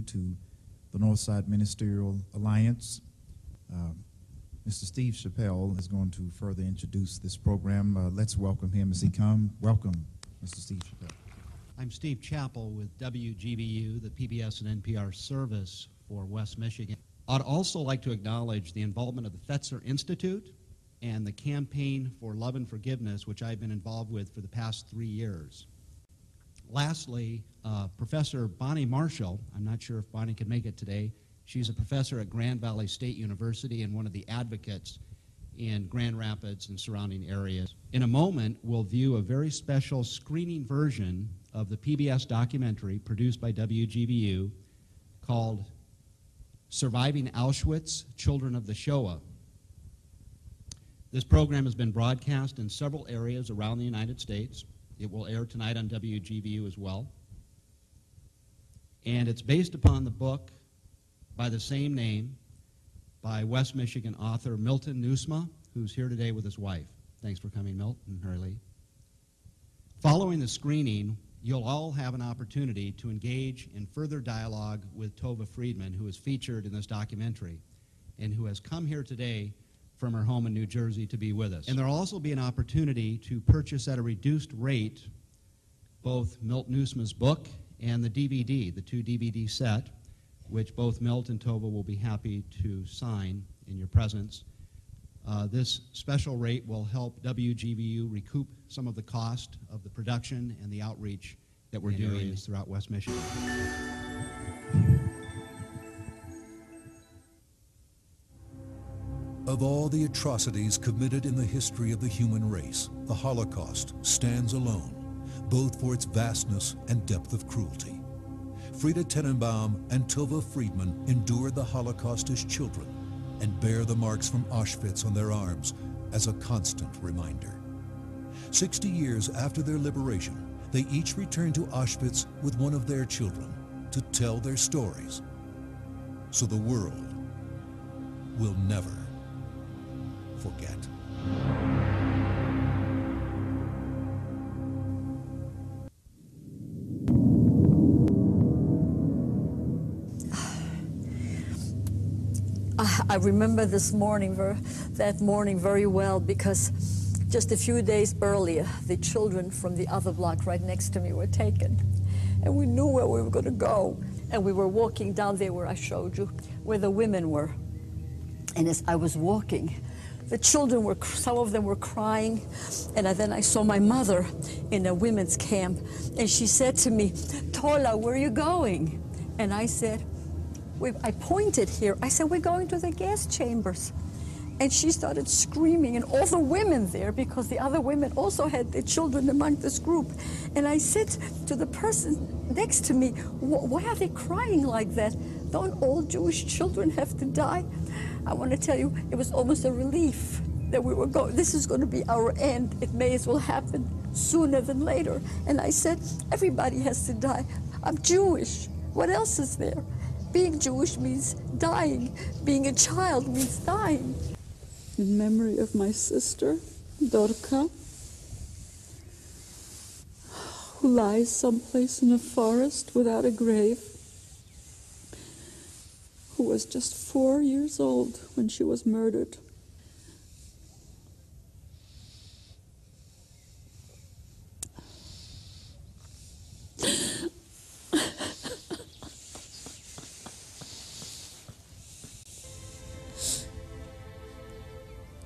to the Northside Ministerial Alliance. Mr. Steve Chappelle is going to further introduce this program. Let's welcome him as he comes. Welcome, Mr. Steve Chappelle. I'm Steve Chappell with WGBU, the PBS and NPR service for West Michigan. I'd also like to acknowledge the involvement of the Fetzer Institute and the Campaign for Love and Forgiveness, which I've been involved with for the past 3 years. Lastly, Professor Bonnie Marshall, I'm not sure if Bonnie could make it today, she's a professor at Grand Valley State University and one of the advocates in Grand Rapids and surrounding areas. In a moment, we'll view a very special screening version of the PBS documentary produced by WGBU called Surviving Auschwitz, Children of the Shoah. This program has been broadcast in several areas around the United States. It will air tonight on WGBU as well. And it's based upon the book by the same name by West Michigan author Milton Nusma, who's here today with his wife. Thanks for coming, Milton and Hurley. Following the screening, you'll all have an opportunity to engage in further dialogue with Tova Friedman, who is featured in this documentary and who has come here today from her home in New Jersey to be with us. And there'll also be an opportunity to purchase at a reduced rate both Milt Nusma's book and the DVD, the 2 DVD set, which both Milt and Tova will be happy to sign in your presence. This special rate will help WGBU recoup some of the cost of the production and the outreach that we're doing throughout West Michigan. Of all the atrocities committed in the history of the human race, the Holocaust stands alone, both for its vastness and depth of cruelty. Frieda Tenenbaum and Tova Friedman endured the Holocaust as children and bear the marks from Auschwitz on their arms as a constant reminder. 60 years after their liberation, they each returned to Auschwitz with one of their children to tell their stories, so the world will never forget. I remember that morning very well, because just a few days earlier, the children from the other block right next to me were taken. And we knew where we were going to go. And we were walking down there where I showed you, where the women were. And as I was walking, the children were, some of them were crying. And then I saw my mother in a women's camp. And she said to me, "Tola, where are you going?" And I said, I pointed here. I said, "We're going to the gas chambers." And she started screaming, and all the women there, because the other women also had their children among this group. And I said to the person next to me, "Why are they crying like that? Don't all Jewish children have to die?" I want to tell you, it was almost a relief that we were going, this is going to be our end. It may as well happen sooner than later. And I said, everybody has to die. I'm Jewish. What else is there? Being Jewish means dying. Being a child means dying. In memory of my sister, Dorka, who lies someplace in a forest without a grave, who was just 4 years old when she was murdered.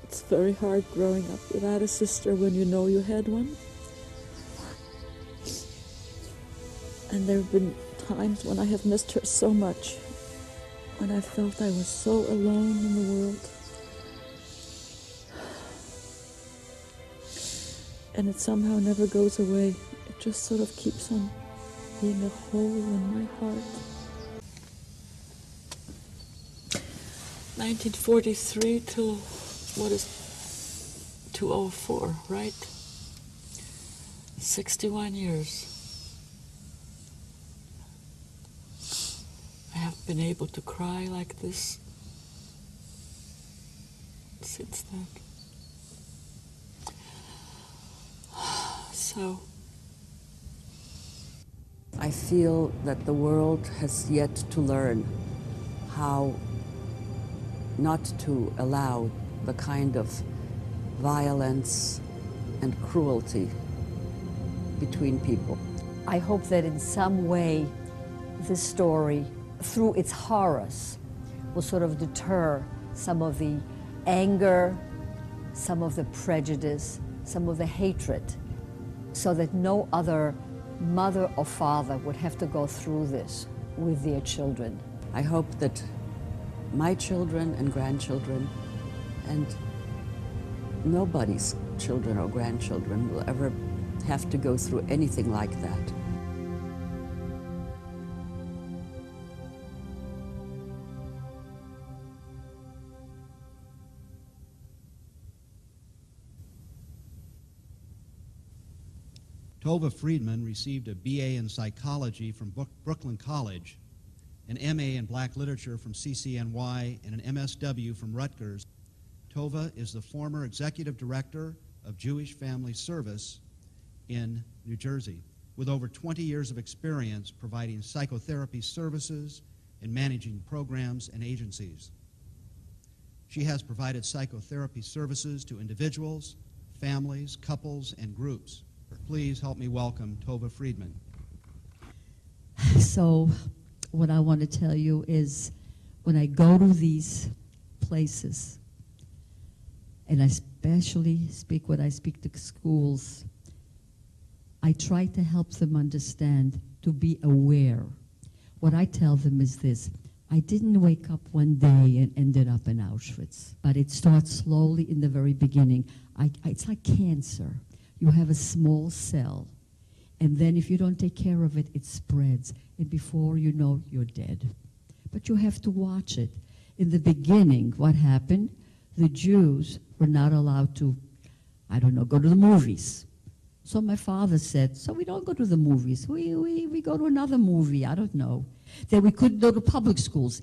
It's very hard growing up without a sister when you know you had one. And there have been times when I have missed her so much, when I felt I was so alone in the world. And it somehow never goes away. It just sort of keeps on being a hole in my heart. 1943 till, what is 2004, right? 61 years. I haven't been able to cry like this since then. I feel that the world has yet to learn how not to allow the kind of violence and cruelty between people. I hope that in some way this story, through its horrors, will sort of deter some of the anger, some of the prejudice, some of the hatred, so that no other mother or father would have to go through this with their children. I hope that my children and grandchildren and nobody's children or grandchildren will ever have to go through anything like that. Tova Friedman received a BA in psychology from Brooklyn College, an MA in Black Literature from CCNY, and an MSW from Rutgers. Tova is the former executive director of Jewish Family Service in New Jersey, with over 20 years of experience providing psychotherapy services and managing programs and agencies. She has provided psychotherapy services to individuals, families, couples, and groups. Please help me welcome Tova Friedman. So what I want to tell you is when I go to these places, and I especially speak when I speak to schools, I try to help them understand, to be aware. What I tell them is this: I didn't wake up one day and ended up in Auschwitz, but it starts slowly in the very beginning. It's like cancer. You have a small cell, and then if you don't take care of it, it spreads, and before you know, you're dead. But you have to watch it. In the beginning, what happened? The Jews were not allowed to, go to the movies. So my father said, so we don't go to the movies. We go to another movie, I don't know. Then we couldn't go to public schools.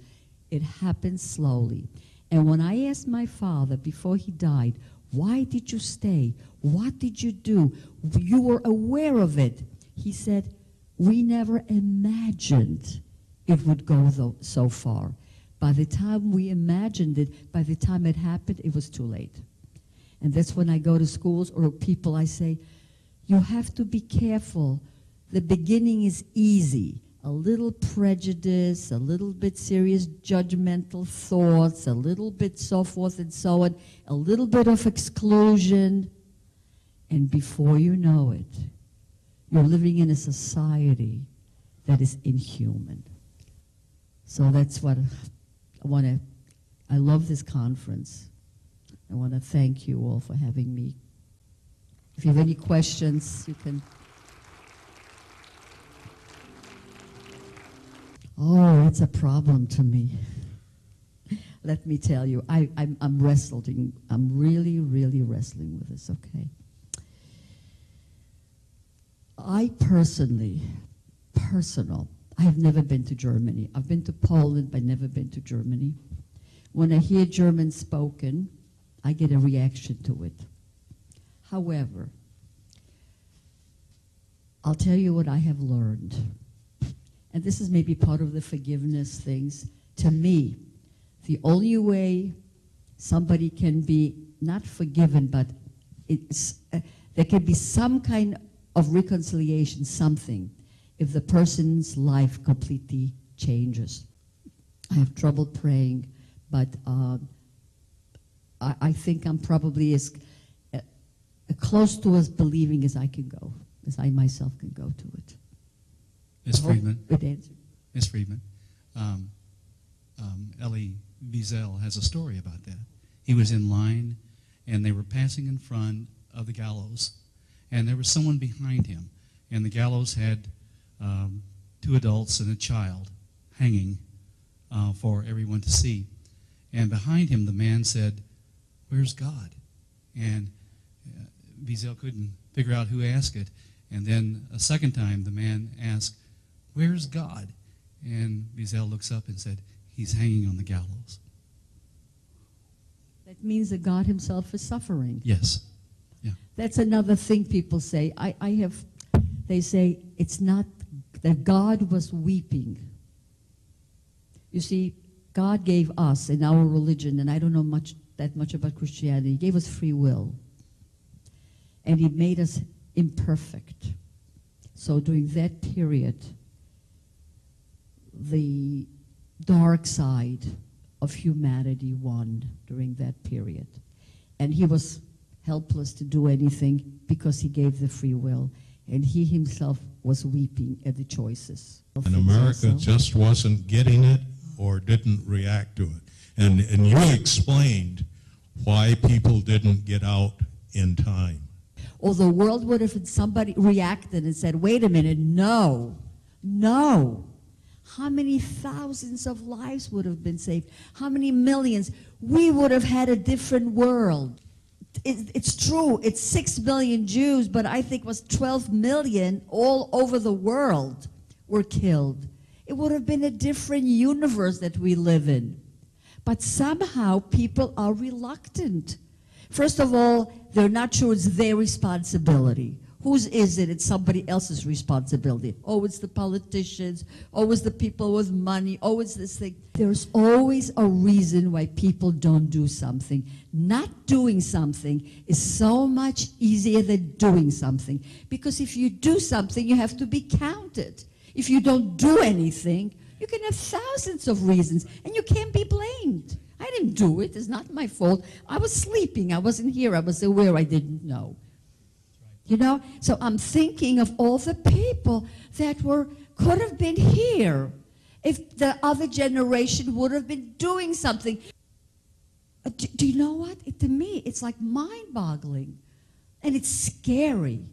It happened slowly. And when I asked my father before he died, why did you stay? What did you do? You were aware of it. He said, we never imagined it would go so far. By the time we imagined it, by the time it happened, it was too late. And that's when I go to schools or people, I say, you have to be careful. The beginning is easy. A little prejudice, a little bit serious judgmental thoughts, a little bit so forth and so on, a little bit of exclusion, and before you know it, you're living in a society that is inhuman. So that's what I love this conference. I want to thank you all for having me. If you have any questions, you can. Oh, it's a problem to me. Let me tell you, I'm wrestling. I'm really, really wrestling with this, okay? I have never been to Germany. I've been to Poland, but never been to Germany. When I hear German spoken, I get a reaction to it. However, I'll tell you what I have learned. And this is maybe part of the forgiveness things. To me, the only way somebody can be not forgiven, but there can be some kind of reconciliation, something, if the person's life completely changes. I have trouble praying, but I think I'm probably as close to as believing as I can go, as I myself can go to it. Ms. Friedman. Good answer. Ms. Friedman. Elie Wiesel has a story about that. He was in line, and they were passing in front of the gallows, and there was someone behind him, and the gallows had 2 adults and a child hanging for everyone to see. And behind him, the man said, "Where's God?" And Wiesel couldn't figure out who asked it. And then a second time, the man asked, "Where's God?" And Wiesel looks up and said, "He's hanging on the gallows." That means that God himself is suffering. Yes. Yeah. That's another thing people say. They say it's not that God was weeping. You see, God gave us in our religion, and I don't know that much about Christianity, He gave us free will. And He made us imperfect. So during that period, the dark side of humanity won during that period. And He was helpless to do anything because He gave the free will. And He Himself was weeping at the choices. And America just wasn't getting it or didn't react to it. And you explained why people didn't get out in time. Or the world would have, somebody reacted and said, wait a minute, no. How many thousands of lives would have been saved? How many millions? We would have had a different world. It's true, it's 6 million Jews, but I think it was 12 million all over the world were killed. It would have been a different universe that we live in. But somehow people are reluctant. First of all, they're not sure it's their responsibility. Whose is it? It's somebody else's responsibility. Oh, it's the politicians. Oh, it's the people with money. Oh, it's this thing. There's always a reason why people don't do something. Not doing something is so much easier than doing something. Because if you do something, you have to be counted. If you don't do anything, you can have thousands of reasons, and you can't be blamed. I didn't do it. It's not my fault. I was sleeping. I wasn't here. I was aware. I didn't know. You know? So I'm thinking of all the people that could have been here if the other generation would have been doing something. Do you know what? To me, it's like mind-boggling. And it's scary.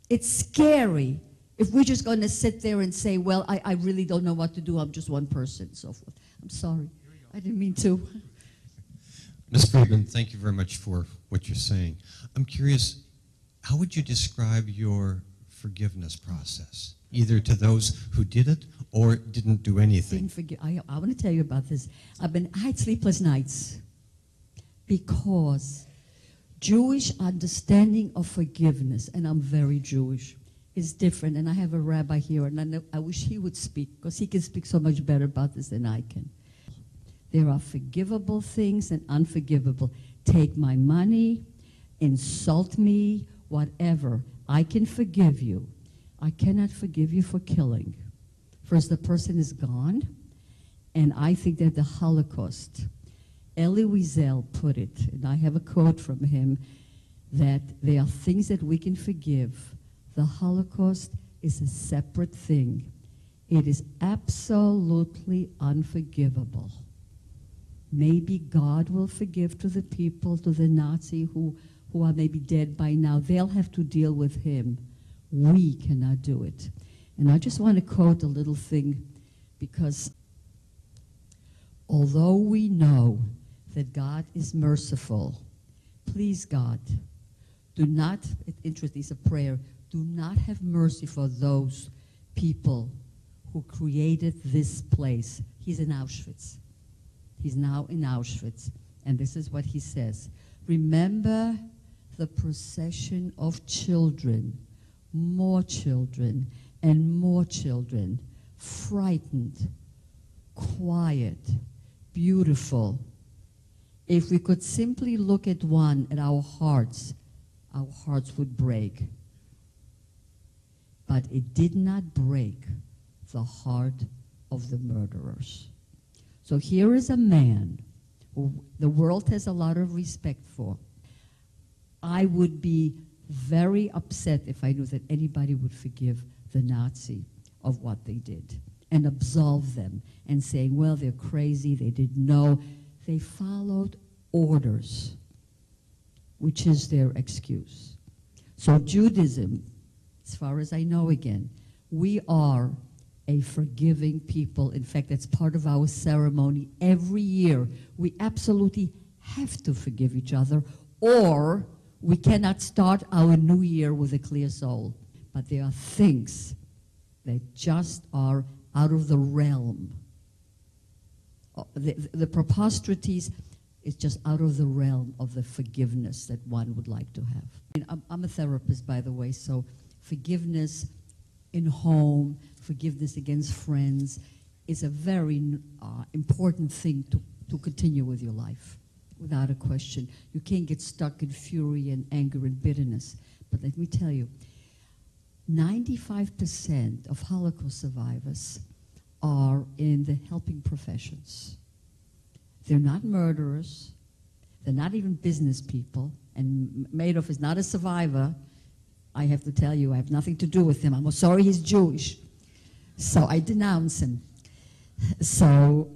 It's scary if we're just going to sit there and say, well, I really don't know what to do. I'm just one person, and so forth. I'm sorry. I didn't mean to. Ms. Friedman, thank you very much for what you're saying. I'm curious, how would you describe your forgiveness process, either to those who did it or didn't do anything? I want to tell you about this. I had sleepless nights because Jewish understanding of forgiveness, and I'm very Jewish, is different. And I have a rabbi here, and I wish he would speak, because he can speak so much better about this than I can. There are forgivable things and unforgivable. Take my money, insult me, whatever. I can forgive you. I cannot forgive you for killing. First, the person is gone, and I think that the Holocaust, Elie Wiesel put it, and I have a quote from him, that there are things that we can forgive. The Holocaust is a separate thing. It is absolutely unforgivable. Maybe God will forgive to the people, to the Nazi who are maybe dead by now. They'll have to deal with him. We cannot do it. And I just want to quote a little thing, because although we know that God is merciful, please, God, do not, interesting, it's a prayer, do not have mercy for those people who created this place. He's in Auschwitz. He's now in Auschwitz. And this is what he says. Remember the procession of children, more children, and more children, frightened, quiet, beautiful. If we could simply look at one, at our hearts would break. But it did not break the heart of the murderers. So here is a man who the world has a lot of respect for. I would be very upset if I knew that anybody would forgive the Nazi of what they did and absolve them and saying, well, they're crazy, they didn't know. They followed orders, which is their excuse. So Judaism, as far as I know again, we are a forgiving people. In fact, that's part of our ceremony every year. We absolutely have to forgive each other, or we cannot start our new year with a clear soul. But there are things that just are out of the realm. The preposteries is just out of the realm of the forgiveness that one would like to have. I'm a therapist, by the way, so forgiveness in home, forgiveness against friends is a very important thing to continue with your life, without a question. You can't get stuck in fury and anger and bitterness. But let me tell you, 95% of Holocaust survivors are in the helping professions. They're not murderers. They're not even business people. And Madoff is not a survivor. I have to tell you, I have nothing to do with him. I'm sorry he's Jewish. So I denounce him. So,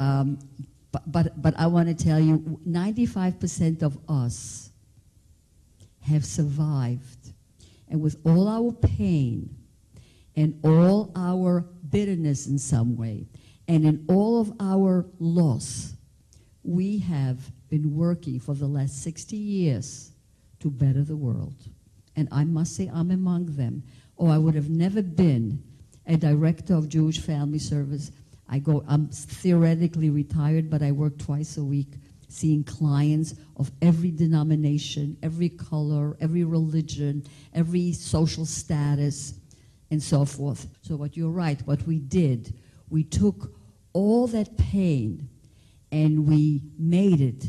but I want to tell you, 95% of us have survived. And with all our pain and all our bitterness in some way, and in all of our loss, we have been working for the last 60 years to better the world. And I must say I'm among them, or I would have never been a director of Jewish Family Service. I'm theoretically retired, but I work twice a week seeing clients of every denomination, every color, every religion, every social status, and so forth. So what you're right, what we did, we took all that pain and we made it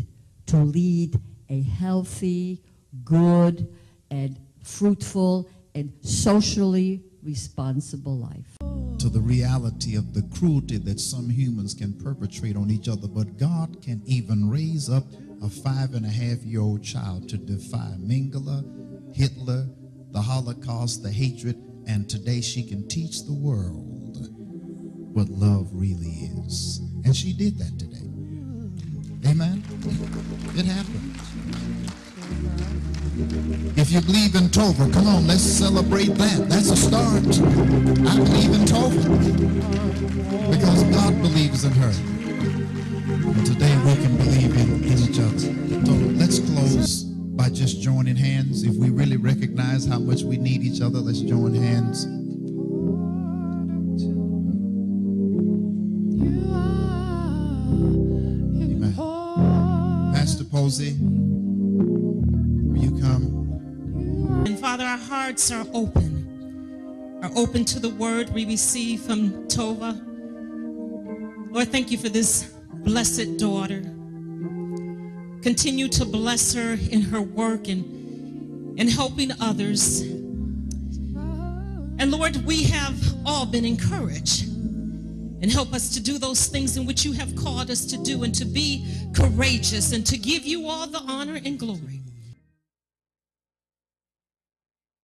to lead a healthy, good, and fruitful, and socially responsible life. To the reality of the cruelty that some humans can perpetrate on each other, but God can even raise up a 5.5-year-old child to defy Mengele, Hitler, the Holocaust, the hatred, and today she can teach the world what love really is. And she did that today. Amen? It happened. If you believe in Tova, come on, let's celebrate that. That's a start. I believe in Tova because God believes in her. And today we can believe in each other. So let's close by just joining hands. If we really recognize how much we need each other, let's join hands. Amen. Pastor Posey, will you come? And Father, our hearts are open to the word we receive from Tova. Lord, thank you for this blessed daughter. Continue to bless her in her work and helping others. And Lord, we have all been encouraged. And help us to do those things in which you have called us to do, and to be courageous and to give you all the honor and glory.